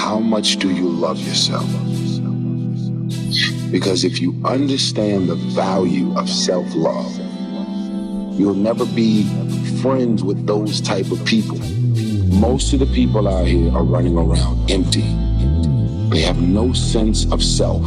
how much do you love yourself? Because if you understand the value of self-love, you'll never be friends with those type of people. Most of the people out here are running around empty. They have no sense of self,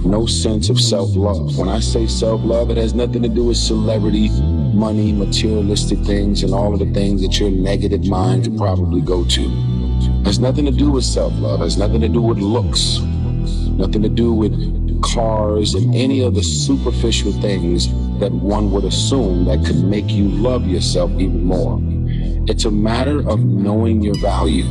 no sense of self-love. When I say self-love, it has nothing to do with celebrity, money, materialistic things, and all of the things that your negative mind could probably go to. It has nothing to do with self-love. It has nothing to do with looks, nothing to do with cars and any of the superficial things that one would assume that could make you love yourself even more. It's a matter of knowing your value.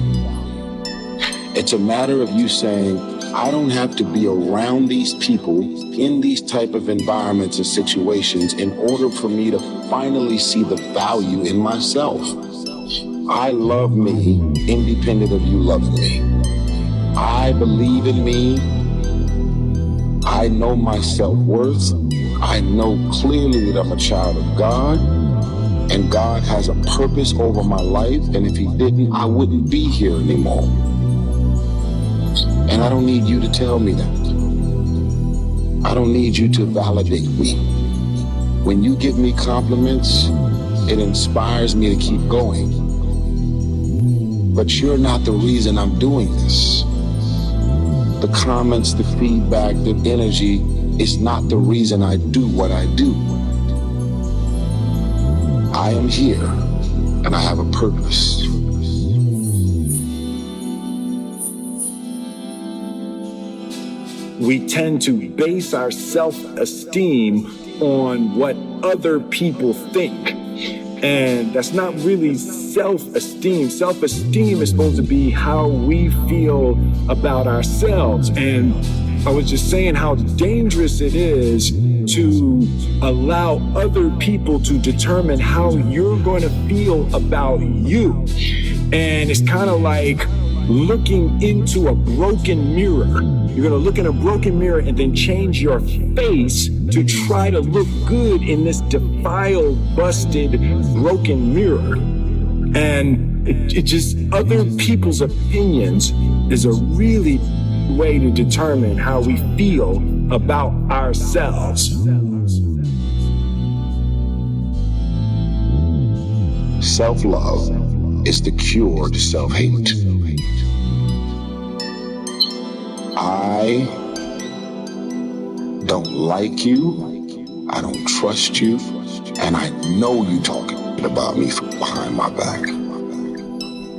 It's a matter of you saying, I don't have to be around these people in these type of environments and situations in order for me to finally see the value in myself. I love me independent of you loving me. I believe in me. I know my self-worth. I know clearly that I'm a child of God, and God has a purpose over my life, and if he didn't, I wouldn't be here anymore. And I don't need you to tell me that. I don't need you to validate me. When you give me compliments, it inspires me to keep going. But you're not the reason I'm doing this. The comments, the feedback, the energy is not the reason I do what I do. I am here and I have a purpose. We tend to base our self-esteem on what other people think. And that's not really self-esteem. Self-esteem is supposed to be how we feel about ourselves. And I was just saying how dangerous it is to allow other people to determine how you're going to feel about you. And it's kind of like looking into a broken mirror. You're going to look in a broken mirror and then change your face to try to look good in this defiled, busted, broken mirror. And it just, other people's opinions is a really way to determine how we feel about ourselves. Self-love is the cure to self-hate. I don't like you, I don't trust you, and I know you talking about me from behind my back.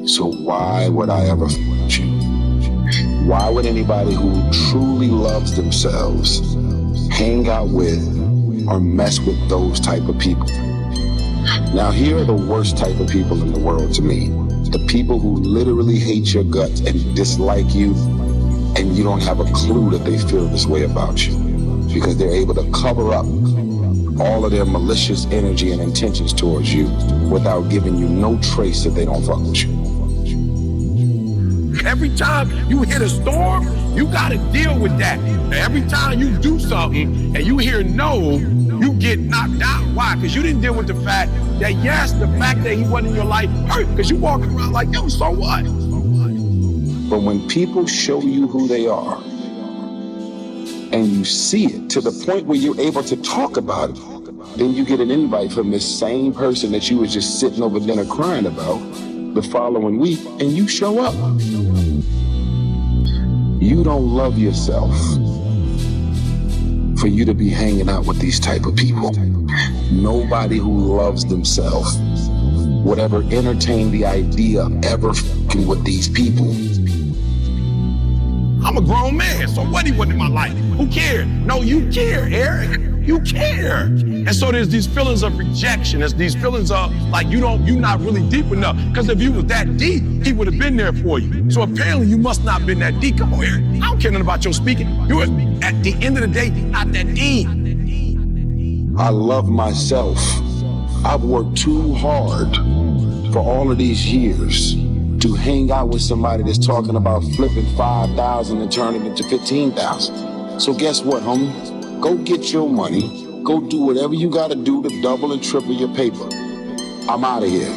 So why would I ever f you? Why would anybody who truly loves themselves hang out with or mess with those type of people? Now, here are the worst type of people in the world to me. The people who literally hate your guts and dislike you, and you don't have a clue that they feel this way about you, because they're able to cover up all of their malicious energy and intentions towards you without giving you no trace that they don't fuck with you. Every time you hit a storm, you gotta deal with that. Every time you do something and you hear no, you get knocked down. Why? Because you didn't deal with the fact that, yes, the fact that he wasn't in your life hurt, because you walking around like, yo, so what? But when people show you who they are, and you see it to the point where you're able to talk about it, then you get an invite from this same person that you was just sitting over dinner crying about the following week, and you show up. You don't love yourself for you to be hanging out with these type of people. Nobody who loves themselves would ever entertain the idea of ever f***ing with these people. I'm a grown man, so what he wasn't in my life? Who cared? No, you care, Eric. You care. And so there's these feelings of rejection. There's these feelings of like you're not really deep enough. Because if you was that deep, he would have been there for you. So apparently you must not have been that deep. Come on, Eric. I don't care nothing about your speaking. You were, at the end of the day, not that deep. I love myself. I've worked too hard for all of these years to hang out with somebody that's talking about flipping 5,000 and turning it into 15,000. So guess what, homie? Go get your money. Go do whatever you gotta do to double and triple your paper. I'm out of here.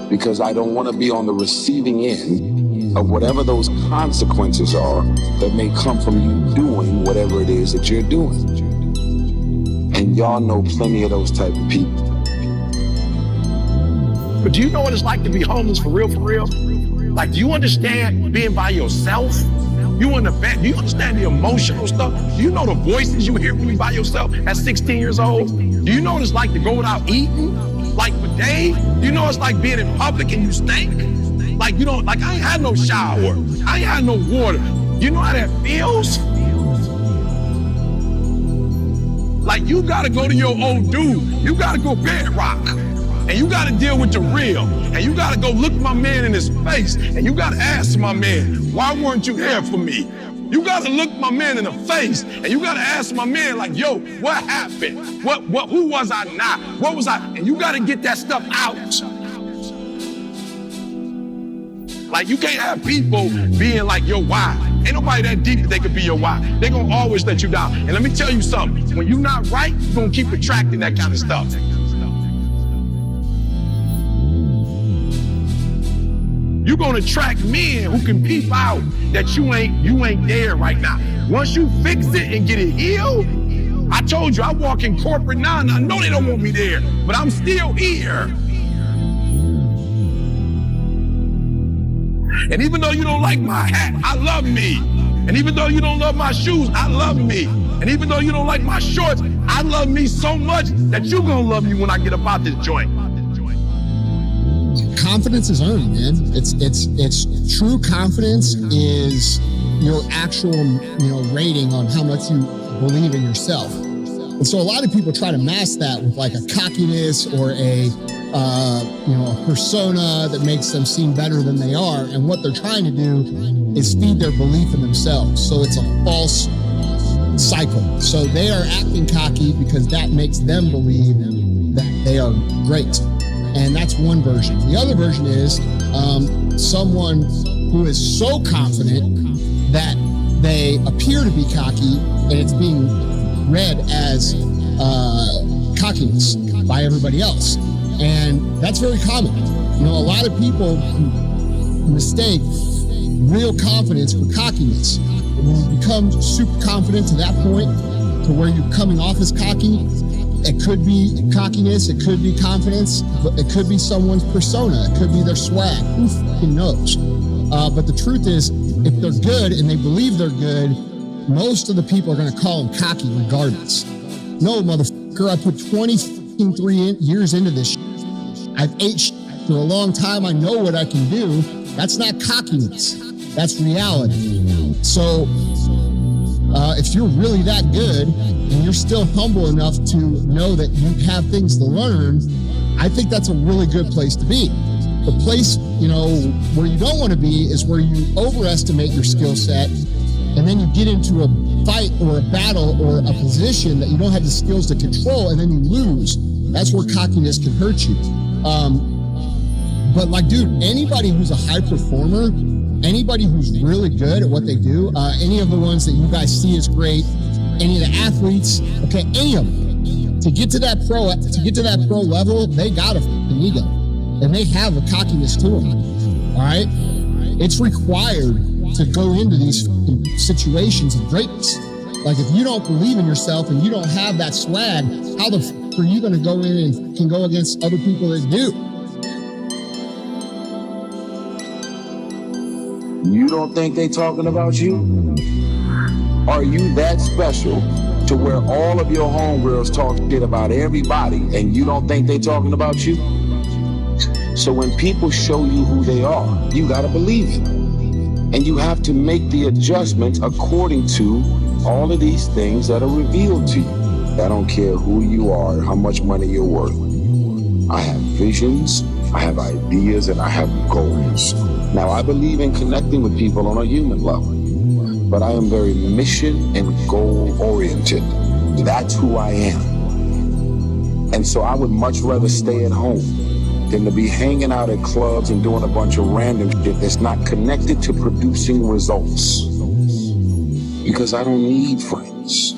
because I don't want to be on the receiving end of whatever those consequences are that may come from you doing whatever it is that you're doing. And y'all know plenty of those type of people. But do you know what it's like to be homeless for real, for real? Like, do you understand being by yourself? You in the bed, do you understand the emotional stuff? Do you know the voices you hear when you by yourself at 16 years old? Do you know what it's like to go without eating? Like for days? Do you know what it's like being in public and you stink? Like you don't, like I ain't had no shower. I ain't had no water. You know how that feels? Like you gotta go to your old dude. You gotta go bedrock. And you gotta deal with the real. And you gotta go look my man in his face. And you gotta ask my man, why weren't you there for me? You gotta look my man in the face. And you gotta ask my man like, yo, what happened? Who was I not? What was I? And you gotta get that stuff out. Like you can't have people being like your why. Ain't nobody that deep that they could be your why. They gonna always let you down. And let me tell you something, when you're not right, you're gonna keep attracting that kind of stuff. You're gonna attract men who can peep out that you ain't there right now. Once you fix it and get it healed, I told you I walk in corporate now and I know they don't want me there, but I'm still here. And even though you don't like my hat, I love me. And even though you don't love my shoes, I love me. And even though you don't like my shorts, I love me so much that you're gonna love me when I get up out this joint. Confidence is earned, man. It's true confidence is your actual, rating on how much you believe in yourself. And so a lot of people try to mask that with like a cockiness or a persona that makes them seem better than they are. And what they're trying to do is feed their belief in themselves. So it's a false cycle. So they are acting cocky because that makes them believe that they are great. And that's one version. The other version is someone who is so confident that they appear to be cocky and it's being read as cockiness by everybody else. And that's very common. A lot of people mistake real confidence for cockiness. When you become super confident to that point, to where you're coming off as cocky, it could be cockiness, it could be confidence, but it could be someone's persona, it could be their swag, who fucking knows? But the truth is, if they're good and they believe they're good, most of the people are gonna call them cocky regardless. No, motherfucker, I put 23 years into this shit. I've ate shit for a long time, I know what I can do. That's not cockiness, that's reality. So, if you're really that good and you're still humble enough to know that you have things to learn, I think that's a really good place to be. The place, where you don't want to be is where you overestimate your skill set and then you get into a fight or a battle or a position that you don't have the skills to control and then you lose. That's where cockiness can hurt you. But like, dude, anybody who's a high performer, anybody who's really good at what they do, any of the ones that you guys see as great, any of the athletes, okay, any of them, to get to that pro level, they got a fucking ego, and they have a cockiness to them. All right, it's required to go into these situations of greatness. Like if you don't believe in yourself and you don't have that swag, how the fuck are you going to go in and can go against other people that do? You don't think they talking about you? Are you that special to where all of your homegirls talk shit about everybody and you don't think they talking about you? So when people show you who they are, you gotta believe it. And you have to make the adjustments according to all of these things that are revealed to you. I don't care who you are, how much money you're worth. I have visions, I have ideas, and I have goals. Now, I believe in connecting with people on a human level, but I am very mission and goal-oriented. That's who I am. And so I would much rather stay at home than to be hanging out at clubs and doing a bunch of random shit that's not connected to producing results. Because I don't need friends.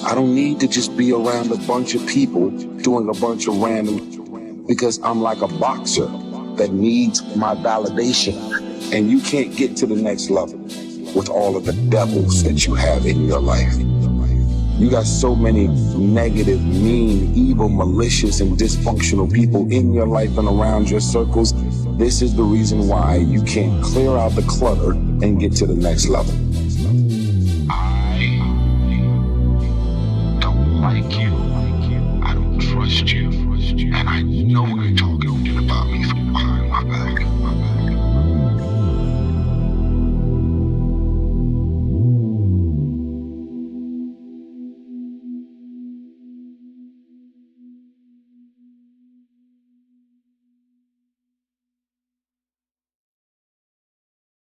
I don't need to just be around a bunch of people doing a bunch of random, because I'm like a boxer. that needs my validation. And you can't get to the next level with all of the devils that you have in your life. You got so many negative, mean, evil, malicious, and dysfunctional people in your life and around your circles. This is the reason why you can't clear out the clutter and get to the next level. I don't like you.